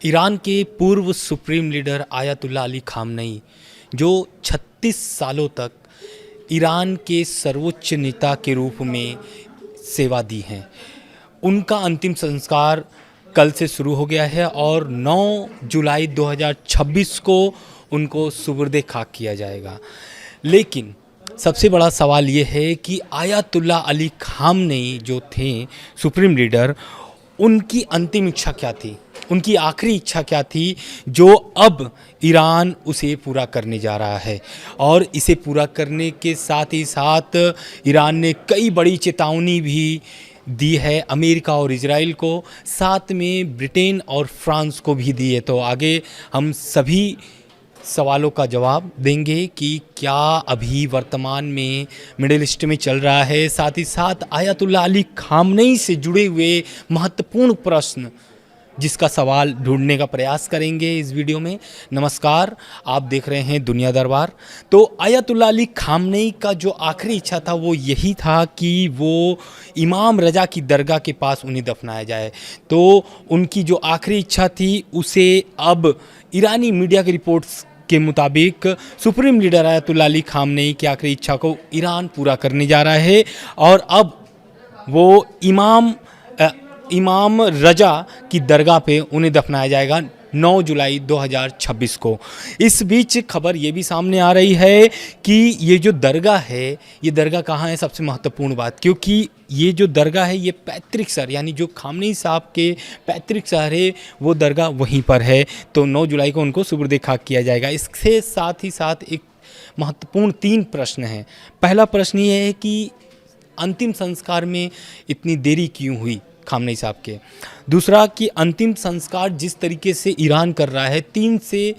Iran के पूर्व supreme leader ayatollah Ali Khamenei, जो 36 सालों तक ईरान के सर्वोच्च नेता के रूप में सेवा दी हैं, उनका अंतिम संस्कार कल से शुरू हो गया है और 9 जुलाई 2026 को उनको सुपुर्द खाक किया जाएगा। लेकिन सबसे बड़ा सवाल ये है कि आयतुल्ला अली खामनेई जो थे सुप्रीम लीडर, उनकी अंतिम इच्छा क्या थी, उनकी आखिरी इच्छा क्या थी, जो अब ईरान उसे पूरा करने जा रहा है। और इसे पूरा करने के साथ ही साथ ईरान ने कई बड़ी चेतावनी भी दी है अमेरिका और इजराइल को, साथ में ब्रिटेन और फ्रांस को भी दी है। तो आगे हम सभी सवालों का जवाब देंगे कि क्या अभी वर्तमान में मिडिल ईस्ट में चल रहा है, साथ ही साथ आयतुल्ला अली खामनेई से जुड़े हुए महत्वपूर्ण प्रश्न जिसका सवाल ढूंढने का प्रयास करेंगे इस वीडियो में। नमस्कार, आप देख रहे हैं दुनिया दरबार। तो आयतुल्ला अली खामनेई का जो आखिरी इच्छा था वो यही था कि वो इमाम रजा की दरगाह के पास उन्हें दफनाया जाए। तो उनकी जो आखिरी इच्छा थी उसे अब ईरानी मीडिया की रिपोर्ट्स के मुताबिक supreme leader ayatollah Ali Khamenei की आखिरी इच्छा को ईरान पूरा करने जा रहा है और अब वो इमाम रजा की दरगाह पे उन्हें दफनाया जाएगा 9 जुलाई 2026 को। इस बीच खबर ये भी सामने आ रही है कि ये जो दरगाह है, ये दरगाह कहाँ है, सबसे महत्वपूर्ण बात, क्योंकि ये जो दरगाह है ये पैतृक शहर, यानी जो खामनेई साहब के पैतृक शहर है वो दरगाह वहीं पर है। तो 9 जुलाई को उनको सुपुर्द खाक किया जाएगा। इसके साथ ही साथ एक महत्वपूर्ण 3 प्रश्न हैं। पहला प्रश्न ये है कि अंतिम संस्कार में इतनी देरी क्यों हुई खामनेई साहब के। दूसरा कि अंतिम संस्कार जिस तरीके से ईरान कर रहा है 3 से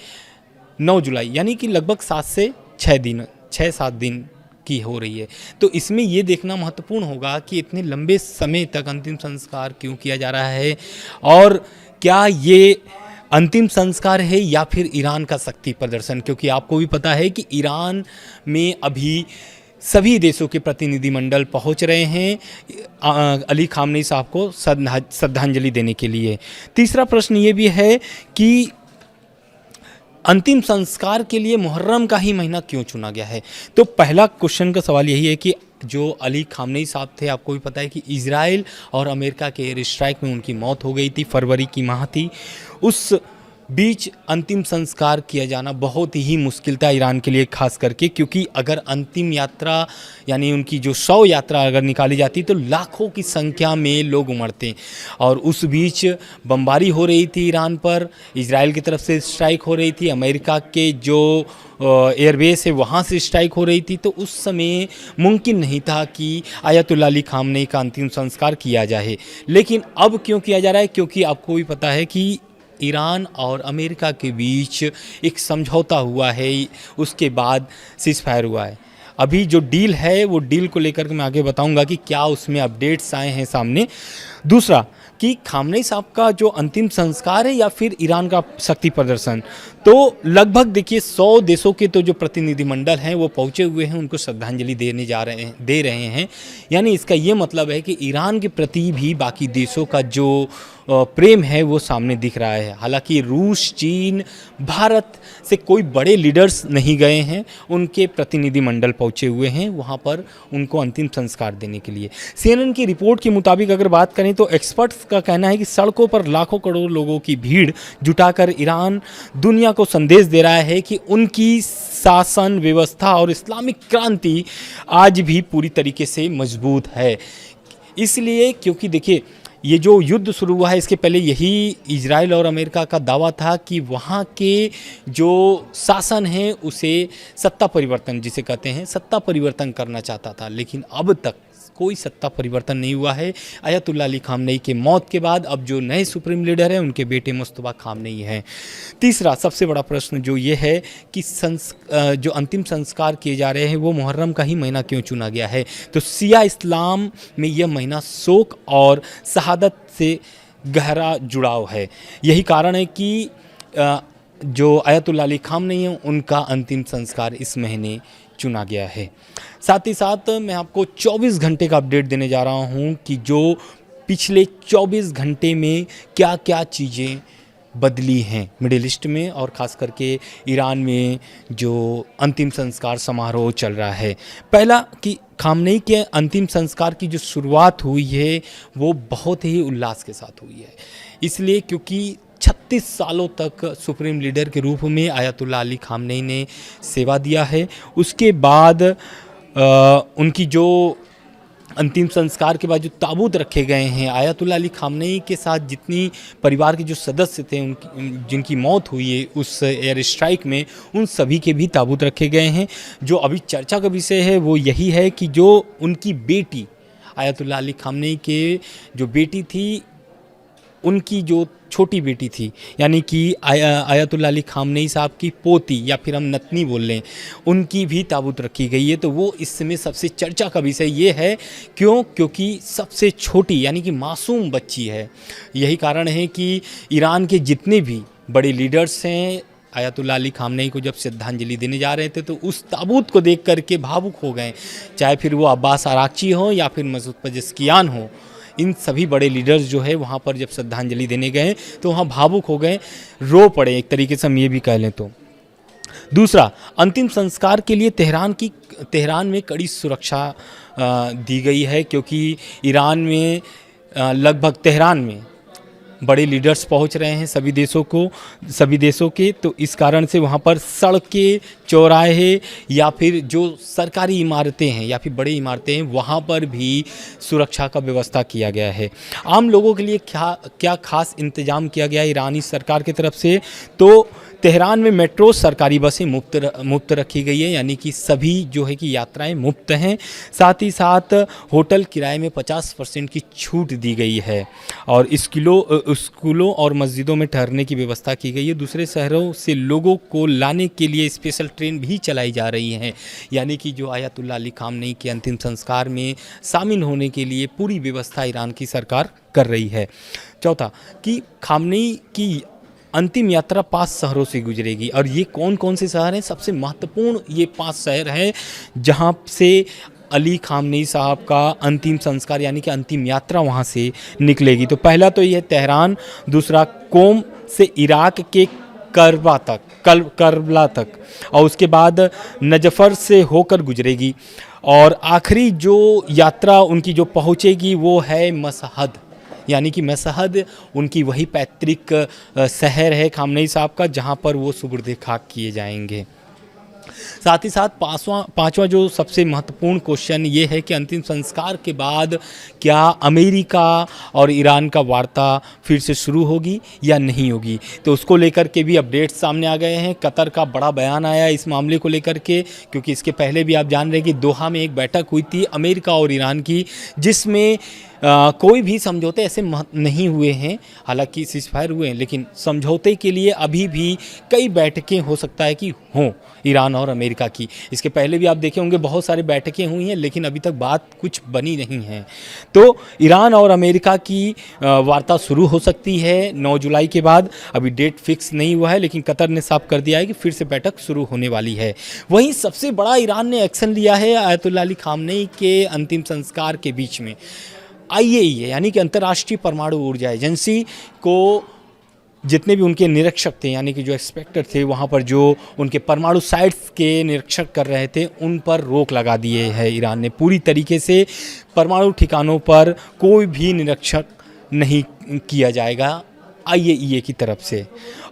9 जुलाई, यानी कि लगभग 7 से 6 दिन की हो रही है। तो इसमें ये देखना महत्वपूर्ण होगा कि इतने लंबे समय तक अंतिम संस्कार क्यों किया जा रहा है और क्या ये अंतिम संस्कार है या फिर ईरान का शक्ति प्रदर्शन, क्योंकि आपको भी पता है कि ईरान में अभी सभी देशों के प्रतिनिधिमंडल पहुंच रहे हैं अली खामनेई साहब को श्रद्धांजलि देने के लिए। तीसरा प्रश्न ये भी है कि अंतिम संस्कार के लिए मुहर्रम का ही महीना क्यों चुना गया है। तो पहला क्वेश्चन का सवाल यही है कि जो अली खामनेई साहब थे, आपको भी पता है कि इजराइल और अमेरिका के एयर स्ट्राइक में उनकी मौत हो गई थी, फरवरी की माह थी। उस बीच अंतिम संस्कार किया जाना बहुत ही मुश्किल था ईरान के लिए, खास करके क्योंकि अगर अंतिम यात्रा यानी उनकी जो शव यात्रा अगर निकाली जाती तो लाखों की संख्या में लोग उमड़ते और उस बीच बमबारी हो रही थी ईरान पर, इजराइल की तरफ से स्ट्राइक हो रही थी, अमेरिका के जो एयरबेस है वहाँ से स्ट्राइक हो रही थी। तो उस समय मुमकिन नहीं था कि आयतुल्ला अली खामनेई का अंतिम संस्कार किया जाए। लेकिन अब क्यों किया जा रहा है, क्योंकि आपको भी पता है कि ईरान और अमेरिका के बीच एक समझौता हुआ है, उसके बाद सीज़ फायर हुआ है। अभी जो डील है वो डील को लेकर के मैं आगे बताऊंगा कि क्या उसमें अपडेट्स आए हैं सामने। दूसरा कि खामनेई साहब का जो अंतिम संस्कार है या फिर ईरान का शक्ति प्रदर्शन, तो लगभग देखिए 100 देशों के तो जो प्रतिनिधिमंडल हैं वो पहुंचे हुए हैं, उनको श्रद्धांजलि दे रहे हैं। यानी इसका ये मतलब है कि ईरान के प्रति भी बाकी देशों का जो प्रेम है वो सामने दिख रहा है। हालांकि रूस, चीन, भारत से कोई बड़े लीडर्स नहीं गए हैं, उनके प्रतिनिधिमंडल पहुंचे हुए हैं वहां पर उनको अंतिम संस्कार देने के लिए। CNN की रिपोर्ट के मुताबिक अगर बात करें तो एक्सपर्ट्स का कहना है कि सड़कों पर लाखों करोड़ लोगों की भीड़ जुटाकर ईरान दुनिया को संदेश दे रहा है कि उनकी शासन व्यवस्था और इस्लामिक क्रांति आज भी पूरी तरीके से मजबूत है। इसलिए क्योंकि देखिए ये जो युद्ध शुरू हुआ है इसके पहले यही इजराइल और अमेरिका का दावा था कि वहाँ के जो शासन है उसे सत्ता परिवर्तन जिसे कहते हैं सत्ता परिवर्तन करना चाहता था, लेकिन अब तक कोई सत्ता परिवर्तन नहीं हुआ है। आयतुल्ला अली खामनेई के मौत के बाद अब जो नए सुप्रीम लीडर हैं उनके बेटे मुस्तफा खामनेई हैं। तीसरा सबसे बड़ा प्रश्न जो ये है कि जो अंतिम संस्कार किए जा रहे हैं वो मुहर्रम का ही महीना क्यों चुना गया है। तो शिया इस्लाम में यह महीना शोक और शहादत से गहरा जुड़ाव है। यही कारण है कि जो आयतुल्ला अली खामनेई हैं उनका अंतिम संस्कार इस महीने चुना गया है। साथ ही साथ मैं आपको 24 घंटे का अपडेट देने जा रहा हूं कि जो पिछले 24 घंटे में क्या क्या चीज़ें बदली हैं मिडिल ईस्ट में, और ख़ास करके ईरान में जो अंतिम संस्कार समारोह चल रहा है। पहला कि खामनेई के अंतिम संस्कार की जो शुरुआत हुई है वो बहुत ही उल्लास के साथ हुई है, इसलिए क्योंकि 36 सालों तक सुप्रीम लीडर के रूप में आयतुल्ला अली खामनेई ने सेवा दिया है। उसके बाद उनकी जो अंतिम संस्कार के बाद जो ताबूत रखे गए हैं, आयतुल्ला अली खामनेई के साथ जितनी परिवार के जो सदस्य थे उनकी जिनकी मौत हुई है उस एयर स्ट्राइक में, उन सभी के भी ताबूत रखे गए हैं। जो अभी चर्चा का विषय है वो यही है कि जो उनकी बेटी आयतुल्ला अली खामनेई के जो बेटी थी, उनकी जो छोटी बेटी थी, यानी कि आयतुल्ला अली खामनेई साहब की पोती या फिर हम नतनी बोल लें, उनकी भी ताबूत रखी गई है। तो वो इस समय सबसे चर्चा का विषय ये है। क्योंकि सबसे छोटी यानी कि मासूम बच्ची है। यही कारण है कि ईरान के जितने भी बड़े लीडर्स हैं, आयतुल्ला अली खामनेई को जब श्रद्धांजलि देने जा रहे थे तो उस ताबूत को देख करके भावुक हो गए, चाहे फिर वो अब्बास आरागची हो या फिर मसूद पेजेश्कियान हो। इन सभी बड़े लीडर्स जो है वहाँ पर जब श्रद्धांजलि देने गए तो वहाँ भावुक हो गए, रो पड़े, एक तरीके से हम ये भी कह लें तो। दूसरा, अंतिम संस्कार के लिए तेहरान में कड़ी सुरक्षा दी गई है, क्योंकि ईरान में लगभग तेहरान में बड़े लीडर्स पहुंच रहे हैं सभी देशों के, तो इस कारण से वहाँ पर सड़कें, चौराहे या फिर जो सरकारी इमारतें हैं या फिर बड़ी इमारतें हैं, वहाँ पर भी सुरक्षा का व्यवस्था किया गया है। आम लोगों के लिए क्या खास इंतजाम किया गया है ईरानी सरकार की तरफ से, तो तेहरान में मेट्रो सरकारी बसें मुफ्त रखी गई है, यानी कि सभी जो है कि यात्राएं मुफ्त हैं। साथ ही साथ होटल किराए में 50% की छूट दी गई है, और स्कूलों और मस्जिदों में ठहरने की व्यवस्था की गई है। दूसरे शहरों से लोगों को लाने के लिए स्पेशल ट्रेन भी चलाई जा रही हैं, यानी कि जो आयतुल्ला अली खामनेई के अंतिम संस्कार में शामिल होने के लिए पूरी व्यवस्था ईरान की सरकार कर रही है। चौथा, कि खामनेई की अंतिम यात्रा 5 शहरों से गुजरेगी, और ये कौन कौन से शहर हैं? सबसे महत्वपूर्ण ये 5 शहर हैं जहाँ से अली खामनेई साहब का अंतिम संस्कार यानी कि अंतिम यात्रा वहाँ से निकलेगी। तो पहला तो ये है तेहरान, दूसरा कोम से इराक के करबला तक, और उसके बाद नजफ़र से होकर गुजरेगी, और आखिरी जो यात्रा उनकी जो पहुँचेगी वो है मशहद, यानी कि मशहद उनकी वही पैतृक शहर है खामनेई साहब का, जहां पर वो सुपुर्द खाक किए जाएंगे। साथ ही साथ पांचवा जो सबसे महत्वपूर्ण क्वेश्चन ये है कि अंतिम संस्कार के बाद क्या अमेरिका और ईरान का वार्ता फिर से शुरू होगी या नहीं होगी, तो उसको लेकर के भी अपडेट्स सामने आ गए हैं। कतर का बड़ा बयान आया इस मामले को लेकर के, क्योंकि इसके पहले भी आप जान रहे हैं कि दोहा में एक बैठक हुई थी अमेरिका और ईरान की, जिसमें कोई भी समझौते ऐसे नहीं हुए हैं। हालांकि सीज़फायर हुए हैं, लेकिन समझौते के लिए अभी भी कई बैठकें हो सकता है कि हों ईरान और अमेरिका की। इसके पहले भी आप देखे होंगे बहुत सारी बैठकें हुई हैं, लेकिन अभी तक बात कुछ बनी नहीं है। तो ईरान और अमेरिका की वार्ता शुरू हो सकती है 9 जुलाई के बाद। अभी डेट फिक्स नहीं हुआ है, लेकिन कतर ने साफ कर दिया है कि फिर से बैठक शुरू होने वाली है। वहीं सबसे बड़ा ईरान ने एक्शन लिया है आयतुल्ला अली खामनेई के अंतिम संस्कार के बीच में। IAEA यानी कि अंतर्राष्ट्रीय परमाणु ऊर्जा एजेंसी को जितने भी उनके निरीक्षक थे, यानी कि जो एक्सपेक्टर थे वहाँ पर जो उनके परमाणु साइट्स के निरीक्षण कर रहे थे, उन पर रोक लगा दिए है ईरान ने। पूरी तरीके से परमाणु ठिकानों पर कोई भी निरीक्षण नहीं किया जाएगा IAEA की तरफ से।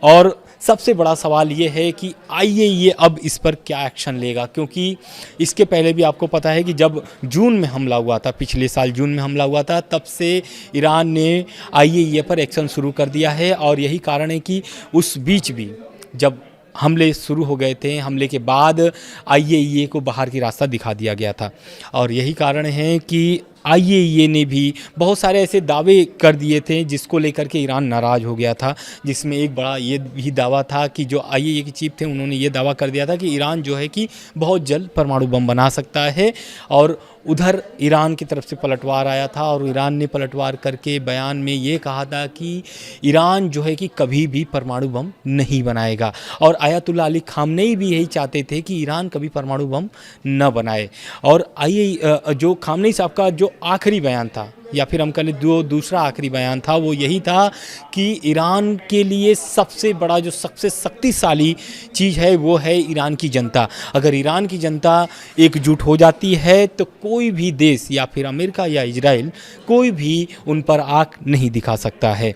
और सबसे बड़ा सवाल ये है कि IAEA अब इस पर क्या एक्शन लेगा, क्योंकि इसके पहले भी आपको पता है कि जब जून में हमला हुआ था, पिछले साल जून में हमला हुआ था, तब से ईरान ने IAEA पर एक्शन शुरू कर दिया है। और यही कारण है कि उस बीच भी जब हमले शुरू हो गए थे, हमले के बाद IAEA को बाहर की रास्ता दिखा दिया गया था। और यही कारण है कि IAEA ने भी बहुत सारे ऐसे दावे कर दिए थे जिसको लेकर के ईरान नाराज़ हो गया था, जिसमें एक बड़ा ये भी दावा था कि जो IAEA के चीफ थे उन्होंने ये दावा कर दिया था कि ईरान जो है कि बहुत जल्द परमाणु बम बना सकता है। और उधर ईरान की तरफ से पलटवार आया था, और ईरान ने पलटवार करके बयान में ये कहा था कि ईरान जो है कि कभी भी परमाणु बम नहीं बनाएगा। और आयतुल्ला अली खामनेई भी यही चाहते थे कि ईरान कभी परमाणु बम न बनाए। और IAEA जो खामनेई साहब का जो जो आखिरी बयान था, या फिर हम कह लें जो दूसरा आखिरी बयान था, वो यही था कि ईरान के लिए सबसे बड़ा जो सबसे शक्तिशाली चीज़ है वो है ईरान की जनता। अगर ईरान की जनता एकजुट हो जाती है तो कोई भी देश या फिर अमेरिका या इजराइल कोई भी उन पर आँख नहीं दिखा सकता है।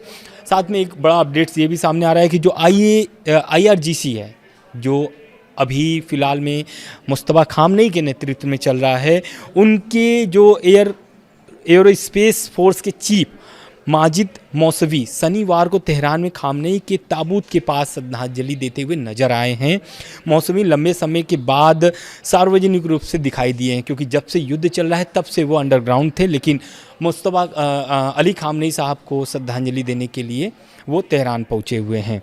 साथ में एक बड़ा अपडेट्स ये भी सामने आ रहा है कि जो IRGC है, जो अभी फ़िलहाल में मुस्तफ़ा खामनेई के नेतृत्व में चल रहा है, उनके जो एयरोस्पेस फोर्स के चीफ माजिद मौसवी शनिवार को तेहरान में खामनेई के ताबूत के पास श्रद्धांजलि देते हुए नजर आए हैं। मौसवी लंबे समय के बाद सार्वजनिक रूप से दिखाई दिए हैं, क्योंकि जब से युद्ध चल रहा है तब से वो अंडरग्राउंड थे, लेकिन मुस्तफ़ा अली खामनेई साहब को श्रद्धांजलि देने के लिए वो तेहरान पहुँचे हुए हैं।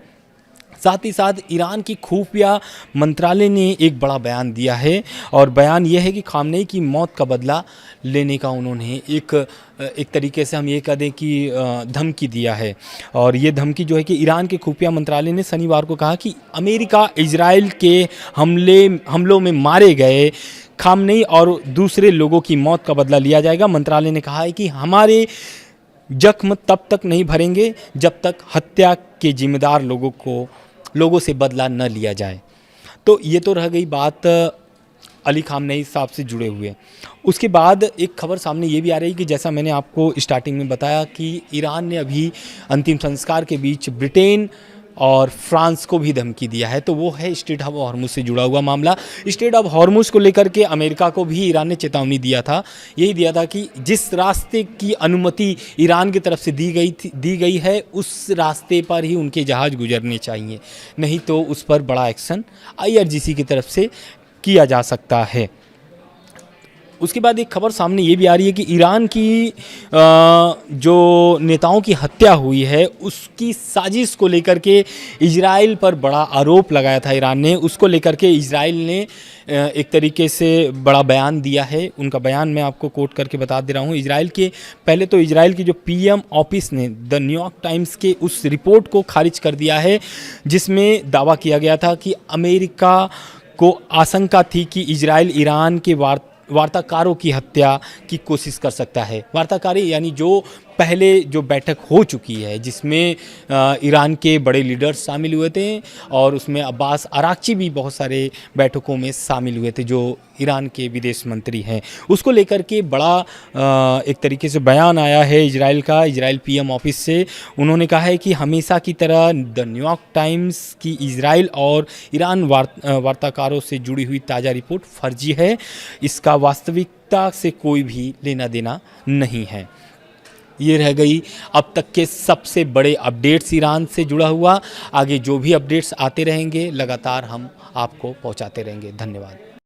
साथ ही साथ ईरान की खुफिया मंत्रालय ने एक बड़ा बयान दिया है, और बयान यह है कि खामनेई की मौत का बदला लेने का उन्होंने एक तरीके से हम ये कह दें कि धमकी दिया है। और ये धमकी जो है कि ईरान के खुफिया मंत्रालय ने शनिवार को कहा कि अमेरिका इजराइल के हमलों में मारे गए खामनेई और दूसरे लोगों की मौत का बदला लिया जाएगा। मंत्रालय ने कहा है कि हमारे जख्म तब तक नहीं भरेंगे जब तक हत्या के जिम्मेदार लोगों से बदला न लिया जाए। तो ये तो रह गई बात अली खामनेई साहब से जुड़े हुए। उसके बाद एक खबर सामने ये भी आ रही है कि जैसा मैंने आपको स्टार्टिंग में बताया कि ईरान ने अभी अंतिम संस्कार के बीच ब्रिटेन और फ्रांस को भी धमकी दिया है। तो वो है स्ट्रेट ऑफ हॉर्मुज से जुड़ा हुआ मामला। स्ट्रेट ऑफ हॉर्मुज को लेकर के अमेरिका को भी ईरान ने चेतावनी दिया था, यही दिया था कि जिस रास्ते की अनुमति ईरान की तरफ से दी गई है उस रास्ते पर ही उनके जहाज़ गुजरने चाहिए, नहीं तो उस पर बड़ा एक्शन IRGC की तरफ से किया जा सकता है। उसके बाद एक खबर सामने ये भी आ रही है कि ईरान की जो नेताओं की हत्या हुई है उसकी साजिश को लेकर के इजराइल पर बड़ा आरोप लगाया था ईरान ने। उसको लेकर के इजराइल ने एक तरीके से बड़ा बयान दिया है। उनका बयान मैं आपको कोट करके बता दे रहा हूँ। पहले तो इजराइल की जो PM ऑफिस ने द न्यूयॉर्क टाइम्स के उस रिपोर्ट को खारिज कर दिया है जिसमें दावा किया गया था कि अमेरिका को आशंका थी कि इजराइल ईरान के वार्ताकारों की हत्या की कोशिश कर सकता है। वार्ताकारी यानी जो पहले जो बैठक हो चुकी है जिसमें ईरान के बड़े लीडर्स शामिल हुए थे, और उसमें अब्बास अराक्ची भी बहुत सारे बैठकों में शामिल हुए थे जो ईरान के विदेश मंत्री हैं। उसको लेकर के बड़ा एक तरीके से बयान आया है इजराइल PM ऑफिस से। उन्होंने कहा है कि हमेशा की तरह द न्यूयॉर्क टाइम्स की इजराइल और ईरान वार्ताकारों से जुड़ी हुई ताज़ा रिपोर्ट फर्जी है, इसका वास्तविकता से कोई भी लेना देना नहीं है। ये रह गई अब तक के सबसे बड़े अपडेट्स ईरान से जुड़ा हुआ। आगे जो भी अपडेट्स आते रहेंगे लगातार हम आपको पहुंचाते रहेंगे। धन्यवाद।